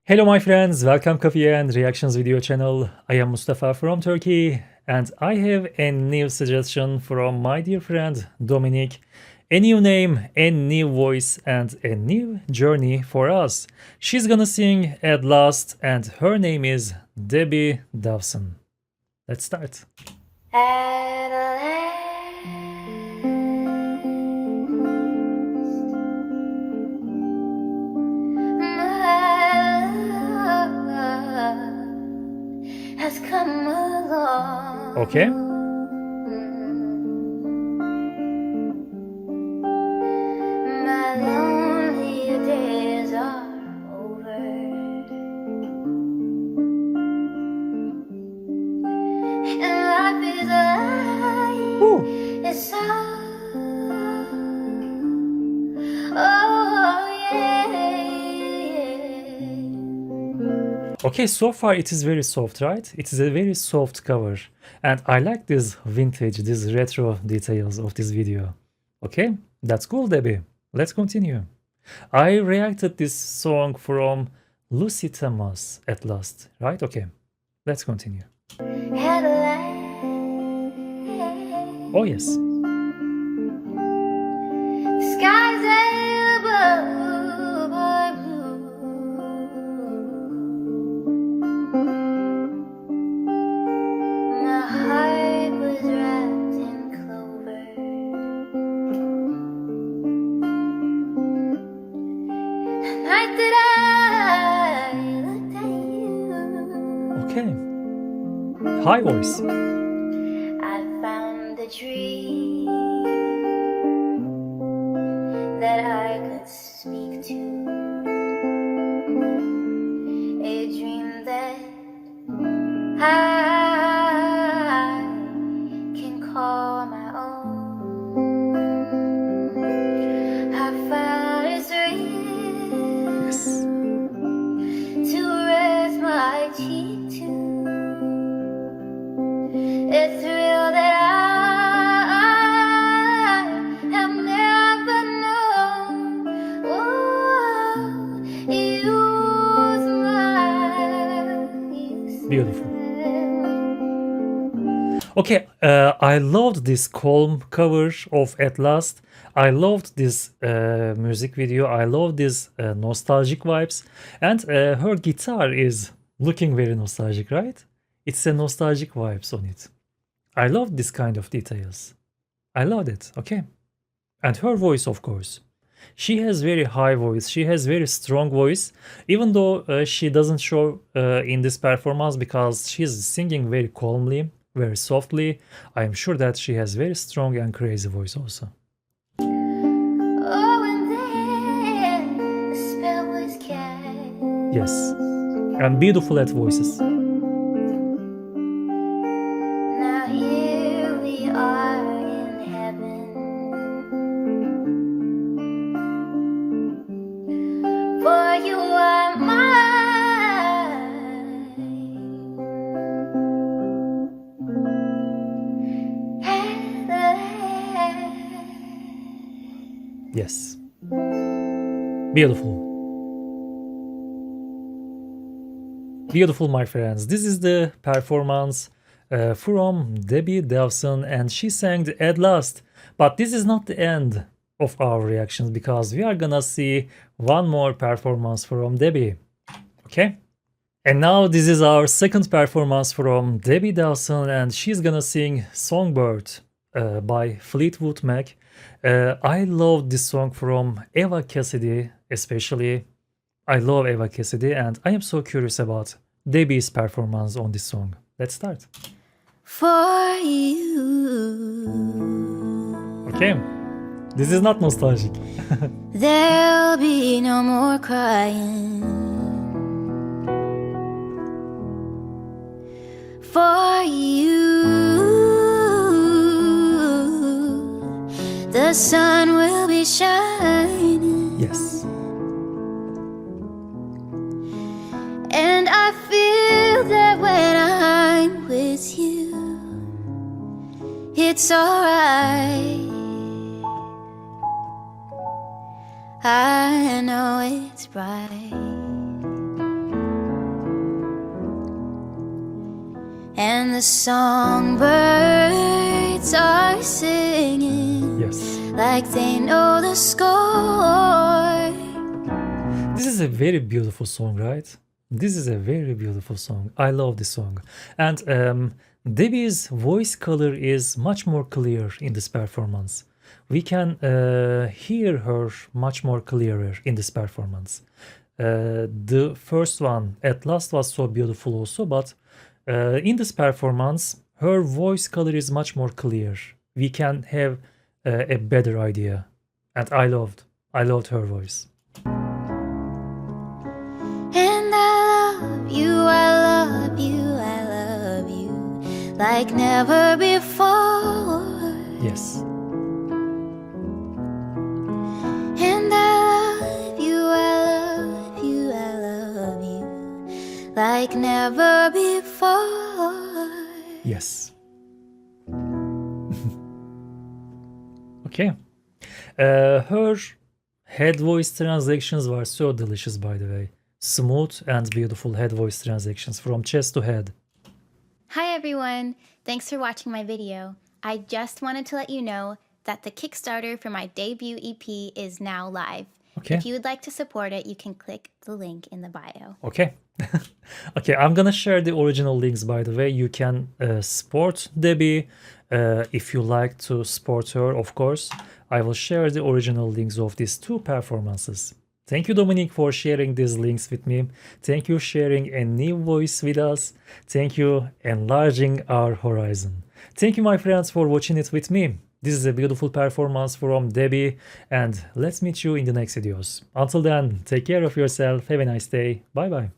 Hello my friends, welcome Coffee and Reactions video channel. I am Mustafa from Turkey and I have a new suggestion from my dear friend Dominic. A new name, a new voice and a new journey for us. She's gonna sing at last and her name is Debbii Dawson. Let's start. At last, my love has come along. Okay. My lonely days are over, and life is alive. It's so, oh yeah. Okay, so far it is very soft, right? It is a very soft cover. And I like this vintage, these retro details of this video. Okay, that's cool, Debbie. Let's continue. I reacted this song from Lucy Thomas at last, right? Okay, let's continue. At last, Oh yes. the skies above are blue. My heart was wrapped in clover. The night that I looked at you, Okay. High voice. I found a dream that I could speak to, a dream that I can call my own. I found a thrill Yes. to rest my cheek to, a thrill that I have never known. Oh, you smile. Beautiful. Okay, I loved this calm cover of At Last. I loved this music video. I love these nostalgic vibes. And her guitar is looking very nostalgic, right? It's a nostalgic vibes on it. I love this kind of details. I loved it, okay? And her voice, of course. She has very high voice. She has very strong voice, even though she doesn't show in this performance because she's singing very calmly, very softly. I am sure that she has very strong and crazy voice also. Oh, and then the spell was cast. Yes, and beautiful at voices. Now here we are in heaven, for you are mine. At last. Yes, beautiful. Beautiful, my friends. This is the performance from Debbii Dawson and she sang the At Last. But this is not the end of our reactions because we are gonna see one more performance from Debbii. Okay? And now this is our second performance from Debbii Dawson and she's gonna sing Songbird by Fleetwood Mac. I love this song from Eva Cassidy especially. I love Eva Cassidy and I am so curious about Debbie's performance on this song. Let's start. For you. Okay, this is not nostalgic. There'll be no more crying. For you, the sun will be shining. Yes. And I feel that when I'm with you, it's alright. I know it's bright. and the songbirds are singing Yes. like they know the score. This is a very beautiful song, right? This is a very beautiful song. I love this song. And Debbie's voice color is much more clear in this performance. We can hear her much more clearer in this performance. The first one, At Last, was so beautiful also, but in this performance, her voice color is much more clear. We can have a better idea. And I loved her voice. And I love you, I love you, I love you like never before. Yes. And I love you, I love you, I love you like never before. Yes. Okay. Her head voice transactions were so delicious, by the way. Smooth and beautiful head voice transactions from chest to head. Hi everyone! Thanks for watching my video. I just wanted to let you know that the Kickstarter for my debut EP is now live. Okay. If you would like to support it, you can click the link in the bio. Okay. Okay, I'm gonna share the original links, by the way. You can support Debbie if you like to support her, of course. I will share the original links of these two performances. Thank you, Dominic, for sharing these links with me. Thank you sharing a new voice with us. Thank you enlarging our horizon. Thank you, my friends, for watching it with me. This is a beautiful performance from Debbie, and let's meet you in the next videos. Until then, take care of yourself. Have a nice day. Bye bye.